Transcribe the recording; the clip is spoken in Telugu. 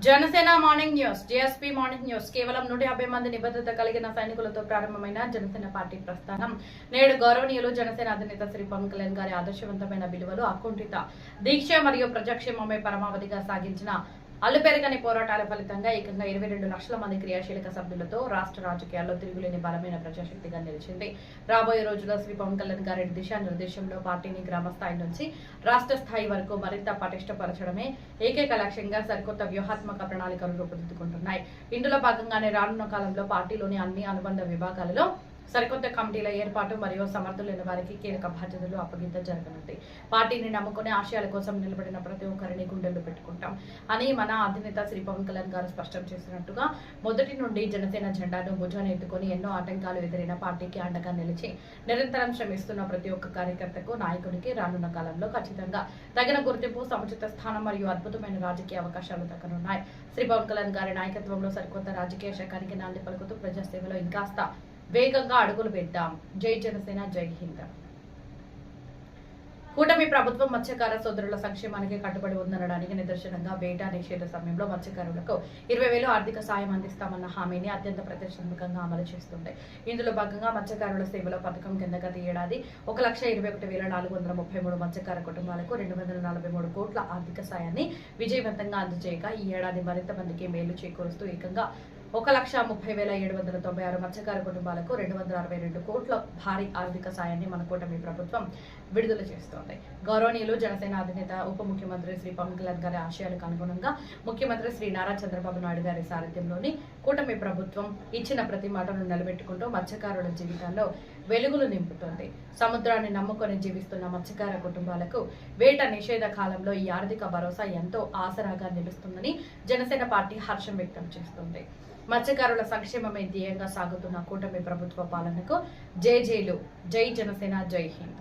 Janasena morning news JSP morning news కేవలం 150 మంది నిబద్ధత కలిగిన సైనికులతో ప్రారంభమైన జనసేన పార్టీ ప్రస్థానం నేడు గౌరవనీయులు జనసేన అధినేత శ్రీ పవన్ కళ్యాణ్ గారి ఆదర్శవంతమైన విలువలు అకుంఠిత దీక్ష మరియు ప్రజాక్షేమమే పరమావధిగా సాగించిన అల్లుపెరగని పోరాటాల ఫలితంగా ఏకంగా 22 లక్షల మంది క్రియాశీలక సభ్యులతో రాష్ట్ర రాజకీయాల్లో తిరుగులేని బలమైన ప్రజాశక్తిగా నిలిచింది. రాబోయే రోజుల్లో శ్రీ పవన్ కళ్యాణ్ గారి దిశానిర్దేశంలో పార్టీని గ్రామ స్థాయి నుంచి రాష్ట్ర స్థాయి వరకు మరింత పటిష్టపరచడమే ఏకైక లక్ష్యంగా సరికొత్త వ్యూహాత్మక ప్రణాళికలు రూపుదిద్దుకుంటున్నాయి. ఇందులో భాగంగానే రానున్న కాలంలో పార్టీలోని అన్ని అనుబంధ విభాగాలలో సరికొత్త కమిటీల ఏర్పాటు మరియు సమర్థులైన వారికి కీలక బాధ్యతలు అప్పగింత జరగనుంది. పార్టీని నమ్ముకునే ఆశయాల కోసం నిలబడిన ప్రతి ఒక్కరిని గుండెల్లో పెట్టుకుంటాం అని మన అధినేత శ్రీ పవన్ కళ్యాణ్ గారు స్పష్టం చేసినట్టుగా మొదటి నుండి జనసేన జెండాను భుజాన్ని ఎత్తుకుని ఎన్నో ఆటంకాలు ఎదురైన పార్టీకి అండగా నిలిచి నిరంతరం శ్రమిస్తున్న ప్రతి ఒక్క కార్యకర్తకు నాయకుడికి రానున్న కాలంలో ఖచ్చితంగా తగిన గుర్తింపు సముచిత స్థానం మరియు అద్భుతమైన రాజకీయ అవకాశాలు దక్కనున్నాయి. శ్రీ పవన్ కళ్యాణ్ గారి నాయకత్వంలో సరికొత్త రాజకీయ శకానికి నాంది పలుకుతూ ప్రజాసేవలో ఇంకాస్త వేగంగా అడుగులు వేద్దాం. జై జనసేన, జై హింద్. కూటమి ప్రభుత్వం మత్స్యకార సోదరుల సంక్షేమానికి కట్టుబడి ఉందనడానికి నిదర్శనంగా వేట నిషేధ సమయంలో మత్స్యకారులకు 20,000 ఆర్థిక సాయం అందిస్తామన్న హామీని అత్యంత ప్రతిష్టాత్మకంగా అమలు చేస్తుంది. ఇందులో భాగంగా మత్స్యకారుల సేవల పథకం కింద గత ఏడాది 1,21,433 మత్స్యకార కుటుంబాలకు 243 కోట్ల ఆర్థిక సాయాన్ని విజయవంతంగా అందజేయగా ఈ ఏడాది మరింత మందికి మేలు చేకూరుస్తూ ఏకంగా 1,30,796 మత్స్యకార కుటుంబాలకు 262 కోట్ల భారీ ఆర్థిక సాయాన్ని మన కూటమి ప్రభుత్వం విడుదల చేస్తోంది. గౌరవనీయులు జనసేన అధినేత ఉప ముఖ్యమంత్రి శ్రీ పవన్ కళ్యాణ్ గారి ఆశయాలకు అనుగుణంగా ముఖ్యమంత్రి శ్రీ నారా చంద్రబాబు నాయుడు గారి సారథ్యంలోని కూటమి ప్రభుత్వం ఇచ్చిన ప్రతి మాటను నిలబెట్టుకుంటూ మత్స్యకారుల జీవితాల్లో వెలుగులు నింపుతోంది. సముద్రాన్ని నమ్ముకొని జీవిస్తున్న మత్స్యకార కుటుంబాలకు వేట నిషేధ కాలంలో ఈ ఆర్థిక భరోసా ఎంతో ఆసరాగా నిలుస్తుందని జనసేన పార్టీ హర్షం వ్యక్తం చేస్తుంది. మత్స్యకారుల సంక్షేమమే ధ్యేయంగా సాగుతున్న కూటమి ప్రభుత్వ పాలనకు జై జైలు, జై జనసేన, జై హింద్.